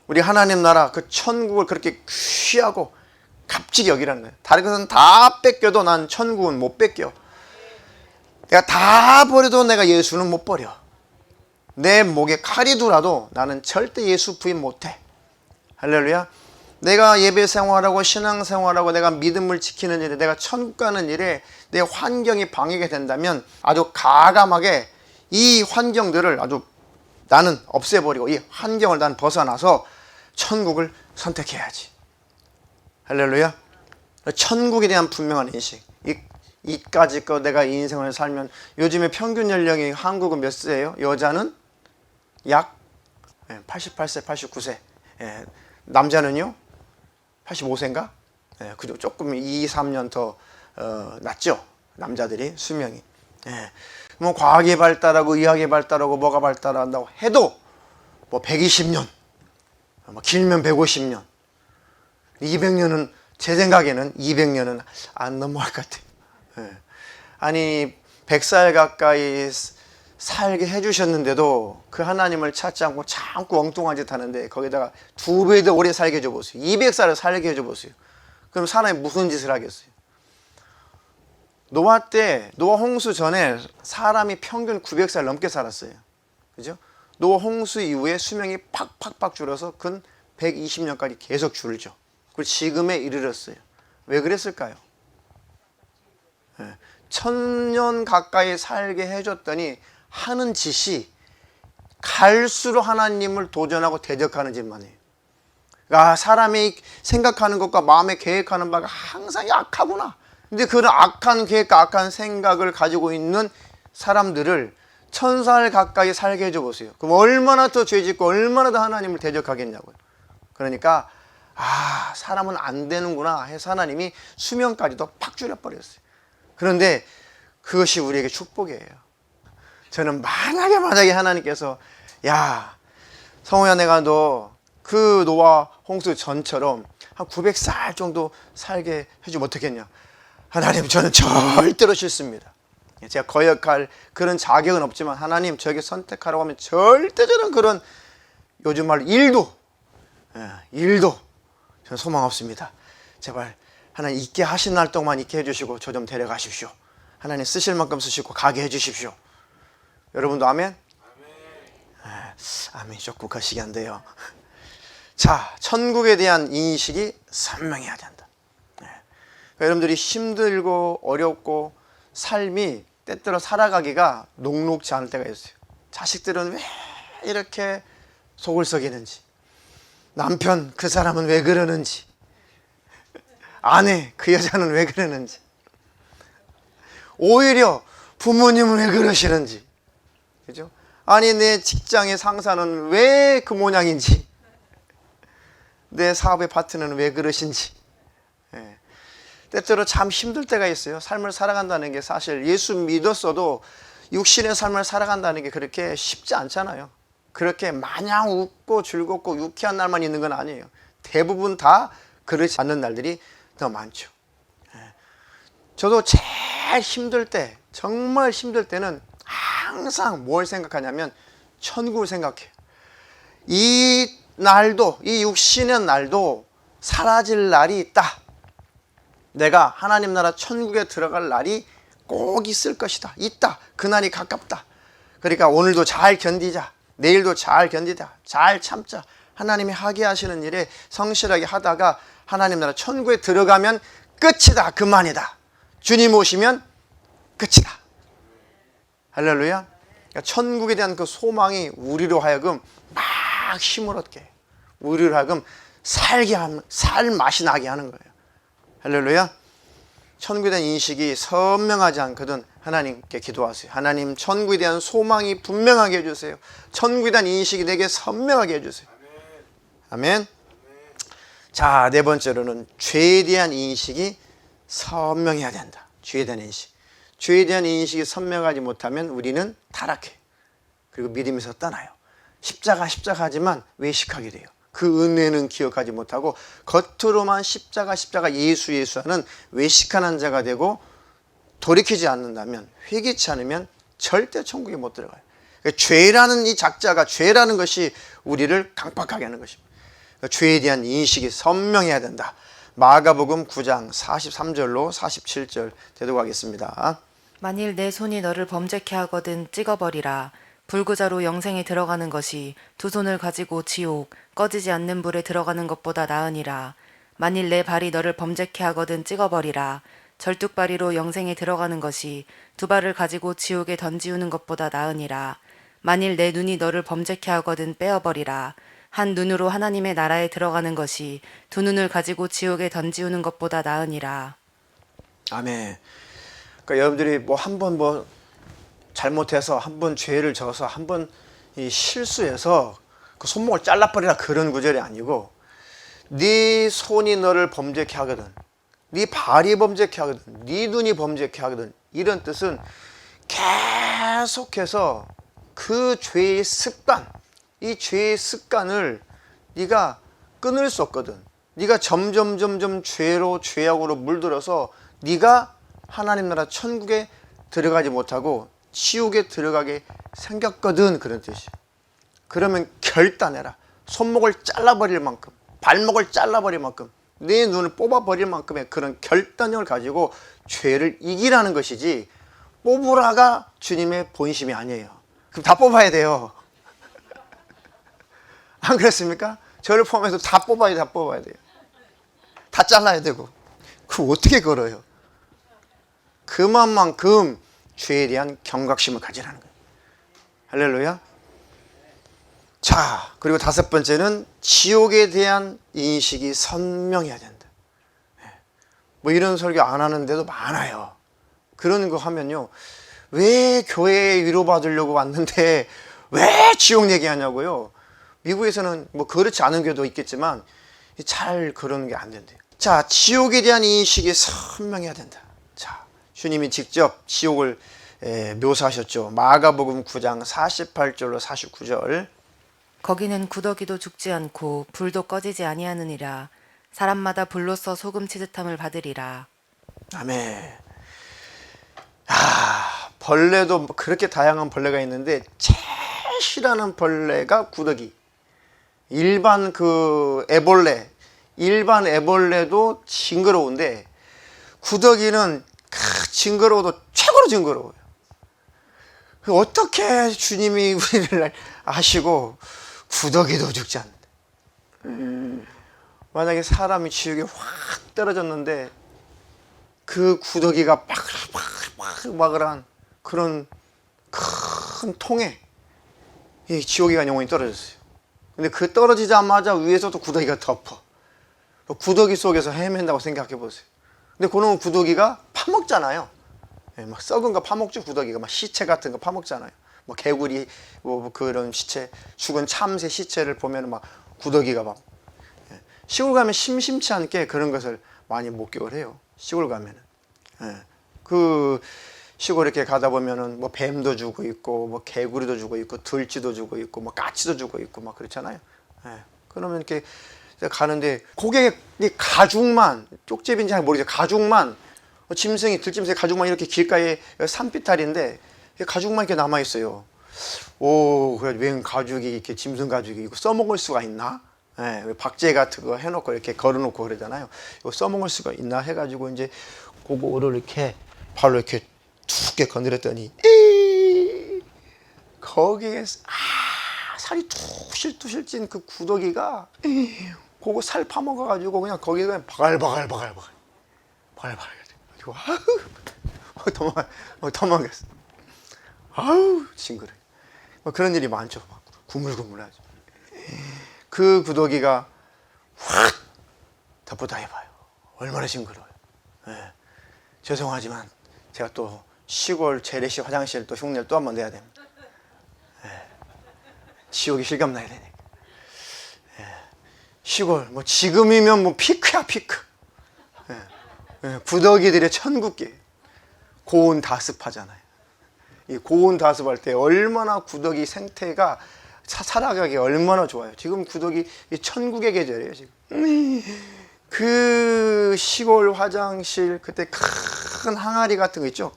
우리 하나님 나라 그 천국을 그렇게 귀하고 값지게 여기라는 거예요. 다른 것은 다 뺏겨도 난 천국은 못 뺏겨. 내가 다 버려도 내가 예수는 못 버려. 내 목에 칼이 두라도 나는 절대 예수 부인 못해. 할렐루야. 내가 예배 생활하고 신앙 생활하고 내가 믿음을 지키는 일에, 내가 천국 가는 일에 내 환경이 방해가 된다면 아주 가감하게 이 환경들을 아주 나는 없애버리고 이 환경을 난 벗어나서 천국을 선택해야지. 할렐루야. 천국에 대한 분명한 인식. 이까지 거 내가 인생을 살면, 요즘에 평균 연령이 한국은 몇 세예요? 여자는 약 88세, 89세. 남자는요? 85세인가? 그리고 조금 2, 3년 더 낮죠? 남자들이 수명이. 뭐 과학이 발달하고 의학이 발달하고 뭐가 발달한다고 해도 뭐 120년, 뭐 길면 150년, 200년은 제 생각에는 200년은 안 넘어갈 것 같아요. 아니 100살 가까이 살게 해주셨는데도 그 하나님을 찾지 않고 자꾸 엉뚱한 짓 하는데 거기다가 2배 더 오래 살게 해줘보세요. 200살을 살게 해줘보세요. 그럼 사람이 무슨 짓을 하겠어요? 노아 때, 노아 홍수 전에 사람이 평균 900살 넘게 살았어요. 그죠? 노아 홍수 이후에 수명이 팍팍팍 줄어서 근 120년까지 계속 줄죠. 그리고 지금에 이르렀어요. 왜 그랬을까요? 1000년 가까이 살게 해줬더니 하는 짓이 갈수록 하나님을 도전하고 대적하는 짓만 해요. 아, 사람이 생각하는 것과 마음에 계획하는 바가 항상 악하구나. 근데 그런 악한 계획과 악한 생각을 가지고 있는 사람들을 1000살 가까이 살게 해줘 보세요. 그럼 얼마나 더 죄짓고 얼마나 더 하나님을 대적하겠냐고요. 그러니까 아, 사람은 안 되는구나 해서 하나님이 수명까지도 팍 줄여버렸어요. 그런데 그것이 우리에게 축복이에요. 저는 만약에 하나님께서 야, 성호야, 내가 너 그 노아 홍수 전처럼 한 900살 정도 살게 해주면 어떻겠냐? 하나님, 저는 절대로 싫습니다. 제가 거역할 그런 자격은 없지만 하나님, 저에게 선택하라고 하면 절대 저는 그런, 요즘 말로 일도 저는 소망 없습니다. 제발 하나님 있게 하신 날 동안 있게 해주시고 저 좀 데려가십시오. 하나님 쓰실 만큼 쓰시고 가게 해주십시오. 여러분도 아멘? 아멘. 조금 거시기 한데요. 자, 천국에 대한 인식이 선명해야 된다. 여러분들이 힘들고 어렵고 삶이 때때로 살아가기가 녹록지 않을 때가 있어요. 자식들은 왜 이렇게 속을 썩이는지, 남편 그 사람은 왜 그러는지, 아내 그 여자는 왜 그러는지, 오히려 부모님은 왜 그러시는지, 그죠? 아니 내 직장의 상사는 왜 그 모양인지, 내 사업의 파트너는 왜 그러신지. 때때로 참 힘들 때가 있어요. 삶을 살아간다는 게 사실 예수 믿었어도 육신의 삶을 살아간다는 게 그렇게 쉽지 않잖아요. 그렇게 마냥 웃고 즐겁고 유쾌한 날만 있는 건 아니에요. 대부분 다 그렇지 않는 날들이 더 많죠. 저도 제일 힘들 때, 정말 힘들 때는 항상 뭘 생각하냐면 천국을 생각해요. 이 날도, 이 육신의 날도 사라질 날이 있다. 내가 하나님 나라 천국에 들어갈 날이 꼭 있을 것이다. 있다. 그날이 가깝다. 그러니까 오늘도 잘 견디자. 내일도 잘 견디자. 잘 참자. 하나님이 하게 하시는 일에 성실하게 하다가 하나님 나라 천국에 들어가면 끝이다. 그만이다. 주님 오시면 끝이다. 할렐루야. 그러니까 천국에 대한 그 소망이 우리로 하여금 막 힘을 얻게, 우리로 하여금 살게 하는, 살 맛이 나게 하는 거예요. 할렐루야. 천국에 대한 인식이 선명하지 않거든 하나님께 기도하세요. 하나님, 천국에 대한 소망이 분명하게 해주세요. 천국에 대한 인식이 내게 선명하게 해주세요. 아멘. 자, 네 번째로는 죄에 대한 인식이 선명해야 된다. 죄에 대한 인식. 죄에 대한 인식이 선명하지 못하면 우리는 타락해. 그리고 믿음에서 떠나요. 십자가 하지만 외식하게 돼요. 그 은혜는 기억하지 못하고 겉으로만 십자가 예수 하는 외식하는 자가 되고, 돌이키지 않는다면, 회개치 않으면 절대 천국에 못 들어가요. 그러니까 죄라는 이 작자가, 죄라는 것이 우리를 강박하게 하는 것입니다. 그러니까 죄에 대한 인식이 선명해야 된다. 마가복음 9장 43절로 47절 되도록하겠습니다. 만일 내 손이 너를 범죄케 하거든 찍어버리라. 불구자로 영생에 들어가는 것이 두 손을 가지고 지옥 꺼지지 않는 불에 들어가는 것보다 나으니라. 만일 내 발이 너를 범죄케 하거든 찍어버리라. 절뚝발이로 영생에 들어가는 것이 두 발을 가지고 지옥에 던지우는 것보다 나으니라. 만일 내 눈이 너를 범죄케 하거든 빼어버리라. 한 눈으로 하나님의 나라에 들어가는 것이 두 눈을 가지고 지옥에 던지우는 것보다 나으니라. 아멘. 그러니까 여러분들이 뭐 한 번 뭐 잘못해서 한 번 죄를 져서 한 번 실수해서 그 손목을 잘라버리라 그런 구절이 아니고, 네 손이 너를 범죄케 하거든, 네 발이 범죄케 하거든, 네 눈이 범죄케 하거든, 이런 뜻은 계속해서 그 죄의 습관, 이 죄의 습관을 네가 끊을 수 없거든. 네가 점점 죄로, 죄악으로 물들어서 네가 하나님 나라 천국에 들어가지 못하고 지옥에 들어가게 생겼거든, 그런 뜻이에요. 그러면 결단해라. 손목을 잘라버릴 만큼, 발목을 잘라버릴 만큼, 내 눈을 뽑아버릴 만큼의 그런 결단력을 가지고 죄를 이기라는 것이지, 뽑으라가 주님의 본심이 아니에요. 그럼 다 뽑아야 돼요. 안 그렇습니까? 저를 포함해서 다 뽑아야 돼요. 다 잘라야 되고. 그거 어떻게 걸어요? 그만큼 죄에 대한 경각심을 가지라는 거예요. 할렐루야. 자, 그리고 다섯 번째는 지옥에 대한 인식이 선명해야 된다. 뭐 이런 설교 안 하는데도 많아요. 그런 거 하면요, 왜 교회에 위로받으려고 왔는데 왜 지옥 얘기하냐고요. 미국에서는 뭐 그렇지 않은 교회도 있겠지만 잘 그러는 게 안 된대요. 자, 지옥에 대한 인식이 선명해야 된다. 자, 주님이 직접 지옥을 묘사하셨죠. 마가복음 9장 48절로 49절. 거기는 구더기도 죽지 않고 불도 꺼지지 아니하느니라. 사람마다 불로써 소금 치듯함을 받으리라. 아멘. 벌레도 그렇게 다양한 벌레가 있는데 제일 싫어하는 벌레가 구더기. 일반 애벌레도 징그러운데 구더기는 징그러워도 최고로 징그러워요. 어떻게 주님이 우리를 아시고 구더기도 죽지 않는다. 만약에 사람이 지옥에 확 떨어졌는데 그 구더기가 바글바글한 그런 큰 통에 이 지옥에 간 영혼이 떨어졌어요. 근데 그 떨어지자마자 위에서도 구더기가 덮어. 구더기 속에서 헤맨다고 생각해 보세요. 근데 그놈 구더기가 파먹잖아요. 막 썩은 거 파먹죠. 구더기가 막 시체 같은 거 파먹잖아요. 뭐 개구리, 뭐 그런 시체, 죽은 참새 시체를 보면 막 구더기가 막. 시골 가면 심심치 않게 그런 것을 많이 목격을 해요. 시골 가면은. 그 시골 이렇게 가다 보면은 뭐 뱀도 죽어 있고, 뭐 개구리도 죽어 있고, 들쥐도 죽어 있고, 뭐 까치도 죽어 있고, 막 그렇잖아요. 그러면 이렇게 가는데 고개 가죽만, 쪽제비인지 잘 모르겠어요. 가죽만, 짐승이, 들짐승이 가죽만 이렇게 길가에 산비탈인데 가죽만 이렇게 남아 있어요. 오, 그래 웬 가죽이 이렇게 짐승 가죽이 이거 써먹을 수가 있나? 박제 같은 거 해놓고 이렇게 걸어놓고 그러잖아요. 이거 써먹을 수가 있나 해가지고 이제 그거를 이렇게 발로 이렇게 두게 건드렸더니 거기에 살이 투실투실 찐 그 구더기가 그거 살 파먹어가지고 그냥 거기가 바글바글 도망갔어. 아우 징그러워. 그런 일이 많죠. 막 구물구물하죠. 그 구더기가 확 덮었다 해봐요. 얼마나 징그러워요. 죄송하지만 제가 또 시골 재래식 화장실 또 흉내를 또 한 번 내야 됩니다. 지옥이 실감나야 되니까. 시골 뭐 지금이면 뭐 피크야 피크. 구더기들의 천국기. 고온 다습하잖아요. 이 고온 다습할 때 얼마나 구더기 생태가 살아가기 얼마나 좋아요. 지금 구더기 천국의 계절이에요. 지금 그 시골 화장실 그때 큰 항아리 같은 거 있죠.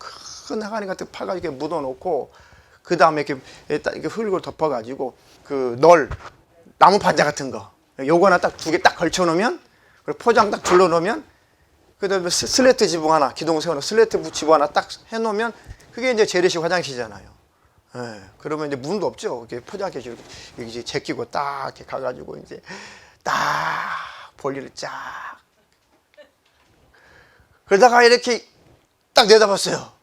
큰 항아리 같은 거 파가지고 이렇게 묻어놓고 그 다음에 이렇게 흙을 덮어가지고 그 나무 판자 같은 거 요거 하나 딱 2개 딱 걸쳐놓으면 그리고 포장 딱 둘러놓으면 그 다음에 슬레이트 지붕 하나 기둥 세워놓고 슬레이트 지붕 하나 딱 해놓으면 그게 이제 재래식 화장실이잖아요. 예, 그러면 이제 문도 없죠. 이렇게 포장해서 이렇게 이제 제끼고 딱 이렇게 가가지고 이제 딱 볼일을 쫙. 그러다가 이렇게 딱 내다봤어요.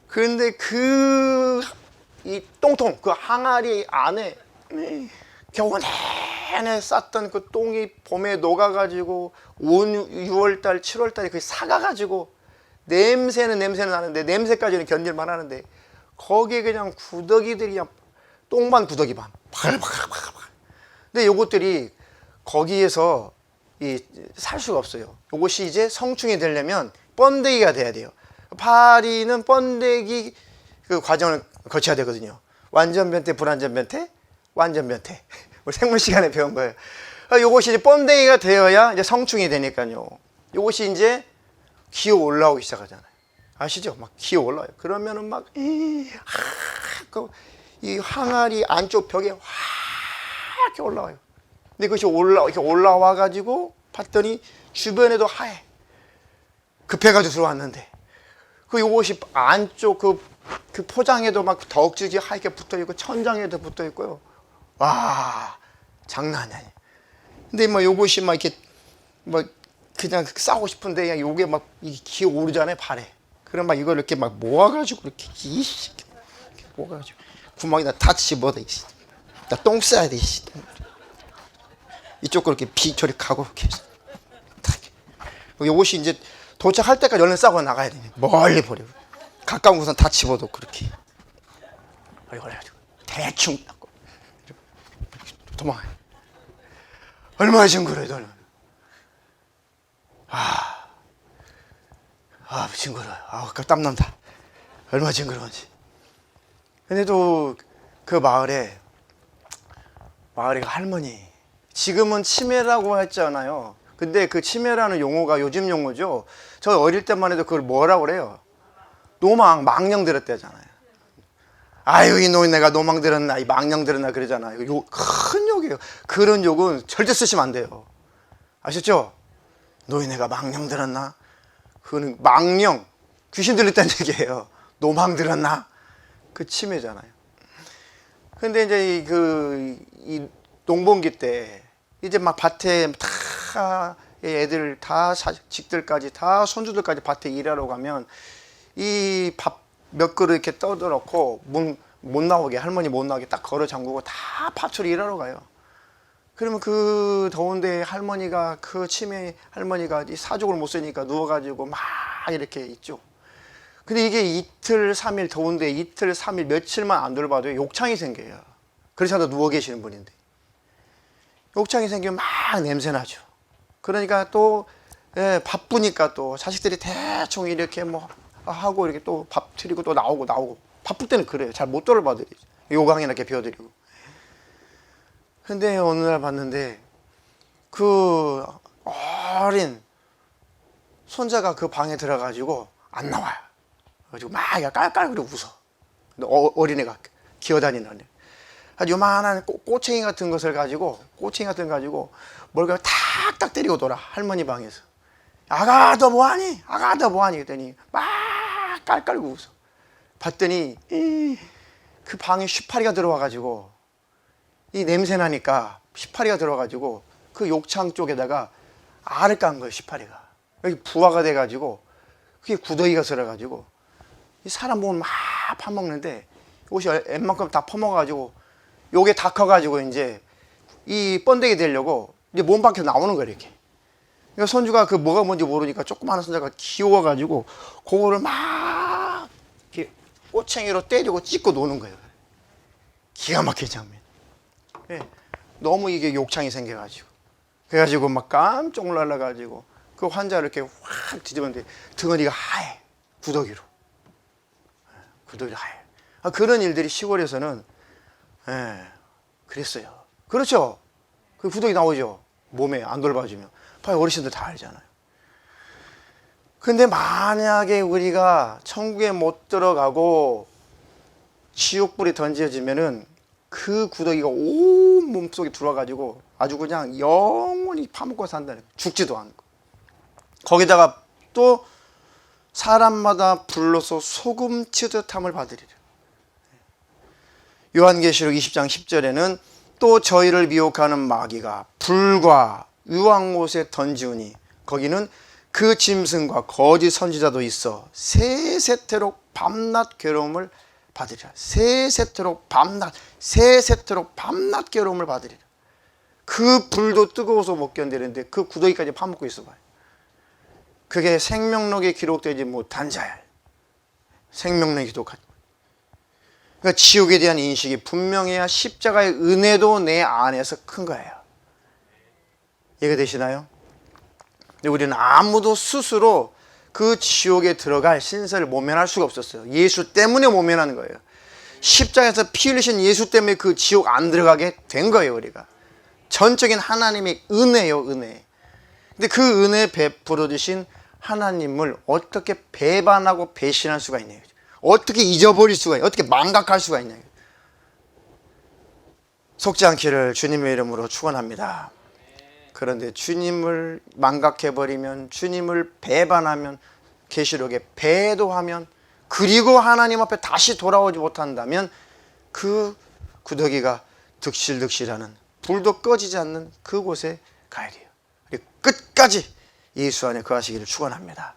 그런데 이 똥통, 그 항아리 안에 겨우 내내 쌌던 그 똥이 봄에 녹아가지고 6월달, 7월달에 그 사가가지고 냄새는 나는데 냄새까지는 견딜만 하는데 거기에 그냥 구더기들이 그냥 똥만 구더기만 바글바글바글. 근데 요것들이 거기에서 살 수가 없어요. 요것이 이제 성충이 되려면 번데기가 돼야 돼요. 파리는 번데기 그 과정을 거쳐야 되거든요. 완전 변태, 불완전 변태, 완전 변태. 우리 생물 시간에 배운 거예요. 요것이 이제 번데기가 되어야 이제 성충이 되니까요. 요것이 이제 기어 올라오기 시작하잖아요. 아시죠? 막 기어 올라와요. 그러면은 막, 이 항아리 안쪽 벽에 확 이렇게 올라와요. 근데 그것이 이렇게 올라와가지고 봤더니 주변에도 하얘. 급해가지고 들어왔는데. 요것이 안쪽 그 포장에도 막 덕지지 하얗게 붙어 있고 천장에도 붙어 있고요. 와, 장난이 아니에요. 근데 뭐 요것이 막 이렇게 뭐 그냥 싸고 싶은데 그냥 요게 막 기어 오르잖아요, 발에. 그럼 막 이걸 이렇게 막 모아가지고 이렇게 모아가지고 구멍에다 다 집어넣어. 나 똥 싸야 돼. 이쪽 거 이렇게 저리 가고 이렇게 해서 요것이 이제 도착할 때까지 얼른 싸고 나가야 돼. 멀리 버리고 가까운 곳은 다 집어도 그렇게 그래가지고 대충 닦고 도망가요. 얼마나 징그러요 너는. 징그러요. 땀난다. 얼마나 징그러운지. 근데도 그 마을에 할머니, 지금은 치매라고 했잖아요. 근데 그 치매라는 용어가 요즘 용어죠. 저 어릴 때만 해도 그걸 뭐라고 그래요? 망령 들었대잖아요. 아유, 이 노인네가 노망 들었나, 이 망령 들었나 그러잖아요. 큰 욕이에요. 그런 욕은 절대 쓰시면 안 돼요. 아셨죠? 노인네가 망령 들었나? 그거는 망령, 귀신 들렸다는 얘기예요. 노망 들었나? 그 치매잖아요. 근데 이제 이 농번기 때 이제 막 밭에 다 애들 다 자식들까지 다 손주들까지 밭에 일하러 가면 이 밥 몇 그릇 이렇게 떠들어놓고 문 못 나오게, 할머니 못 나오게 딱 걸어 잠그고 다 밭으로 일하러 가요. 그러면 그 더운데 할머니가, 그 치매 할머니가 이 사족을 못 쓰니까 누워가지고 막 이렇게 있죠. 근데 이게 이틀 3일 더운데 이틀 3일 며칠만 안 돌봐도 욕창이 생겨요. 그래서 누워 계시는 분인데 욕창이 생기면 막 냄새 나죠. 그러니까 또 바쁘니까 또 자식들이 대충 이렇게 뭐 하고 이렇게 또 밥 드리고 또 나오고 바쁠 때는 그래요. 잘 못 돌봐드리죠. 요강이나 이렇게 비워드리고. 근데 어느 날 봤는데 그 어린 손자가 그 방에 들어가지고 안 나와요. 그래가지고 막 깔깔거리고 웃어. 근데 어린애가 기어다니는 어린애. 아주 요만한 꼬챙이 같은 것을 가지고 뭘 탁탁 때리고 돌아. 할머니 방에서. 아가 너 뭐하니? 아가 너 뭐하니? 그랬더니 막 깔깔거리고 웃어. 봤더니 그 방에 쉬파리가 들어와가지고 이 냄새 나니까 쉬파리가 들어와가지고 그 욕창 쪽에다가 알을 깐 거예요. 쉬파리가 여기 부화가 돼가지고 그게 구더기가 들어가지고 이 사람 몸을 막 파먹는데 이것이 웬만큼 다 퍼먹어가지고 요게 다 커가지고 이제 이 번데기 되려고 이제 몸 밖에 나오는 거예요. 이렇게. 그러니까 손주가 그 뭐가 뭔지 모르니까 조그마한 손자가 귀여워가지고 그거를 막 이렇게 꼬챙이로 때리고 찢고 노는 거예요. 기가 막힌 장면. 예. 너무 이게 욕창이 생겨가지고 그래가지고 막 깜짝 놀라가지고 그 환자를 이렇게 확 뒤집었는데 등어리가 하얘. 구더기로. 구더기로 하얘. 그런 일들이 시골에서는 그랬어요. 그렇죠? 그 구더기 나오죠. 몸에 안 돌봐주면. 어르신들 다 알잖아요. 근데 만약에 우리가 천국에 못 들어가고 지옥불이 던져지면은 그 구더기가 온 몸속에 들어와가지고 아주 그냥 영원히 파먹고 산다는 거예요. 죽지도 않고. 거기다가 또 사람마다 불로서 소금 치듯함을 받으리라. 요한계시록 20장 10절에는 또 저희를 미혹하는 마귀가 불과 유황못에 던지우니 거기는 그 짐승과 거짓 선지자도 있어 세세토록 밤낮 괴로움을 받으리라. 세세토록 밤낮 괴로움을 받으리라. 그 불도 뜨거워서 못 견디는데 그 구더기까지 파먹고 있어 봐요. 그게 생명록에 기록되지 못한 자야. 생명록에 기록한. 그러니까 지옥에 대한 인식이 분명해야 십자가의 은혜도 내 안에서 큰 거예요. 이해가 되시나요? 근데 우리는 아무도 스스로 그 지옥에 들어갈 신세를 모면할 수가 없었어요. 예수 때문에 모면하는 거예요. 십자가에서 피 흘리신 예수 때문에 그 지옥 안 들어가게 된 거예요. 우리가 전적인 하나님의 은혜요, 은혜. 근데 그 은혜 베풀어 주신 하나님을 어떻게 배반하고 배신할 수가 있냐, 어떻게 잊어버릴 수가 있냐, 어떻게 망각할 수가 있냐. 속지 않기를 주님의 이름으로 축원합니다. 그런데 주님을 망각해버리면, 주님을 배반하면, 계시록에 배도하면, 그리고 하나님 앞에 다시 돌아오지 못한다면 그 구더기가 득실득실하는, 불도 꺼지지 않는 그곳에 가야 돼요. 그리고 끝까지 예수 안에 거하시기를 축원합니다.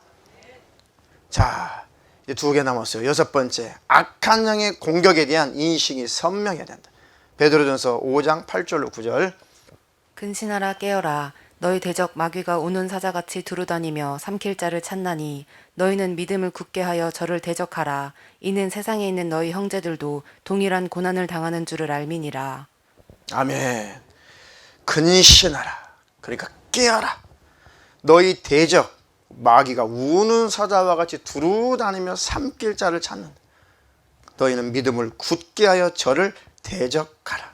자, 이제 2개 남았어요. 6번째, 악한 영의 공격에 대한 인식이 선명해야 된다. 베드로전서 5장 8절로 9절. 근신하라 깨어라. 너희 대적 마귀가 우는 사자같이 두루다니며 삼킬 자를 찾나니 너희는 믿음을 굳게 하여 저를 대적하라. 이는 세상에 있는 너희 형제들도 동일한 고난을 당하는 줄을 알미니라. 아멘. 근신하라. 그러니까 깨어라. 너희 대적 마귀가 우는 사자와 같이 두루다니며 삼킬 자를 찾는다. 너희는 믿음을 굳게 하여 저를 대적하라.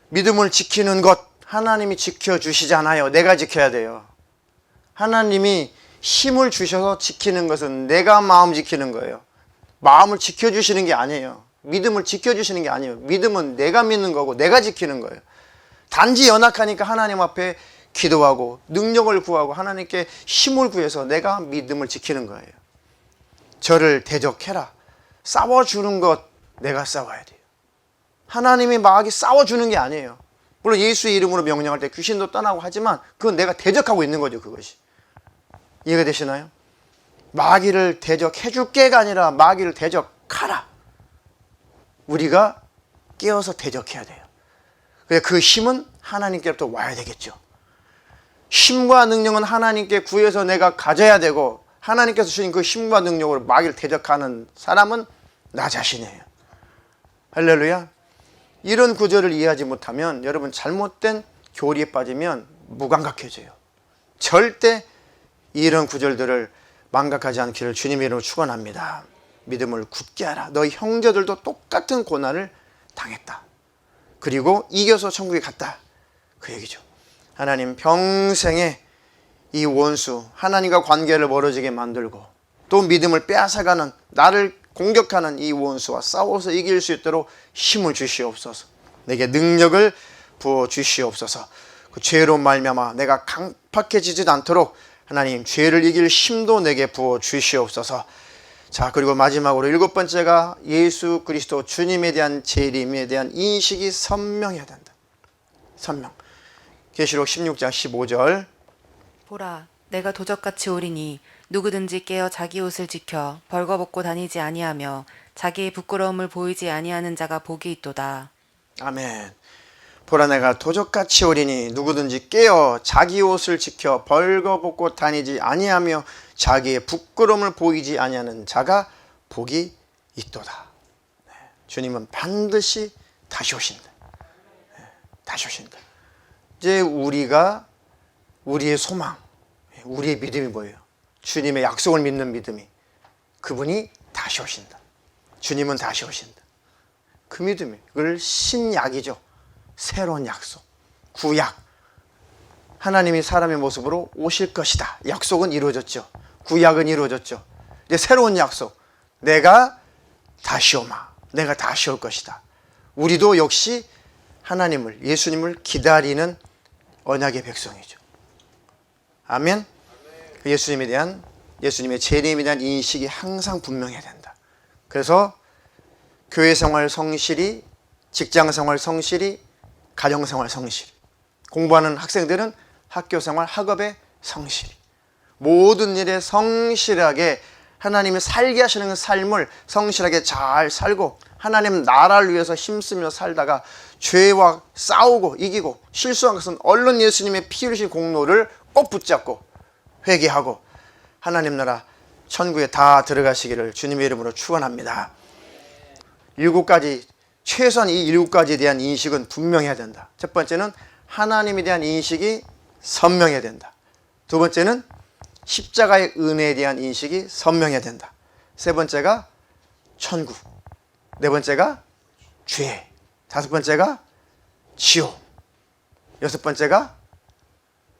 믿음을 지키는 것 하나님이 지켜주시잖아요. 내가 지켜야 돼요. 하나님이 힘을 주셔서 지키는 것은 내가 마음 지키는 거예요. 마음을 지켜주시는 게 아니에요. 믿음을 지켜주시는 게 아니에요. 믿음은 내가 믿는 거고 내가 지키는 거예요. 단지 연약하니까 하나님 앞에 기도하고 능력을 구하고 하나님께 힘을 구해서 내가 믿음을 지키는 거예요. 저를 대적해라. 싸워주는 것 내가 싸워야 돼요. 하나님이 마귀 싸워주는 게 아니에요. 물론 예수의 이름으로 명령할 때 귀신도 떠나고 하지만 그건 내가 대적하고 있는 거죠. 그것이. 이해가 되시나요? 마귀를 대적해줄게가 아니라 마귀를 대적하라. 우리가 깨어서 대적해야 돼요. 그 힘은 하나님께로부터 와야 되겠죠. 힘과 능력은 하나님께 구해서 내가 가져야 되고 하나님께서 주신 그 힘과 능력으로 마귀를 대적하는 사람은 나 자신이에요. 할렐루야. 이런 구절을 이해하지 못하면 여러분 잘못된 교리에 빠지면 무감각해져요. 절대 이런 구절들을 망각하지 않기를 주님의 이름으로 축원합니다. 믿음을 굳게 하라. 너희 형제들도 똑같은 고난을 당했다. 그리고 이겨서 천국에 갔다. 그 얘기죠. 하나님 평생에 이 원수 하나님과 관계를 멀어지게 만들고 또 믿음을 빼앗아가는 나를 공격하는 이 원수와 싸워서 이길 수 있도록 힘을 주시옵소서. 내게 능력을 부어 주시옵소서. 그 죄로 말미암아 내가 강팍해지지 않도록 하나님 죄를 이길 힘도 내게 부어 주시옵소서. 자, 그리고 마지막으로 7번째가 예수 그리스도 주님에 대한 재림에 대한 인식이 선명해야 된다. 선명. 계시록 16장 15절. 보라, 내가 도적같이 오리니 누구든지 깨어 자기 옷을 지켜 벌거벗고 다니지 아니하며 자기의 부끄러움을 보이지 아니하는 자가 복이 있도다. 아멘. 보라, 내가 도적같이 오리니 누구든지 깨어 자기 옷을 지켜 벌거벗고 다니지 아니하며 자기의 부끄러움을 보이지 아니하는 자가 복이 있도다. 주님은 반드시 다시 오신다. 다시 오신다. 이제 우리의 소망, 우리의 믿음이 뭐예요? 주님의 약속을 믿는 믿음이, 그분이 다시 오신다. 주님은 다시 오신다. 그 믿음이, 그걸 신약이죠. 새로운 약속, 구약. 하나님이 사람의 모습으로 오실 것이다. 약속은 이루어졌죠. 구약은 이루어졌죠. 이제 새로운 약속. 내가 다시 오마. 내가 다시 올 것이다. 우리도 역시 하나님을, 예수님을 기다리는 언약의 백성이죠. 아멘. 예수님의 재림에 대한 인식이 항상 분명해야 된다. 그래서 교회 생활 성실히, 직장 생활 성실히, 가정 생활 성실히, 공부하는 학생들은 학교 생활, 학업에 성실히, 모든 일에 성실하게 하나님이 살게 하시는 삶을 성실하게 잘 살고 하나님 나라를 위해서 힘쓰며 살다가 죄와 싸우고 이기고 실수한 것은 얼른 예수님의 피 흘리신 공로를 꼭 붙잡고 회개하고 하나님 나라 천국에 다 들어가시기를 주님의 이름으로 축원합니다. 7가지, 최소한 이 7가지에 대한 인식은 분명해야 된다. 첫 번째는 하나님에 대한 인식이 선명해야 된다. 두 번째는 십자가의 은혜에 대한 인식이 선명해야 된다. 세 번째가 천국, 네 번째가 죄, 다섯 번째가 지옥, 여섯 번째가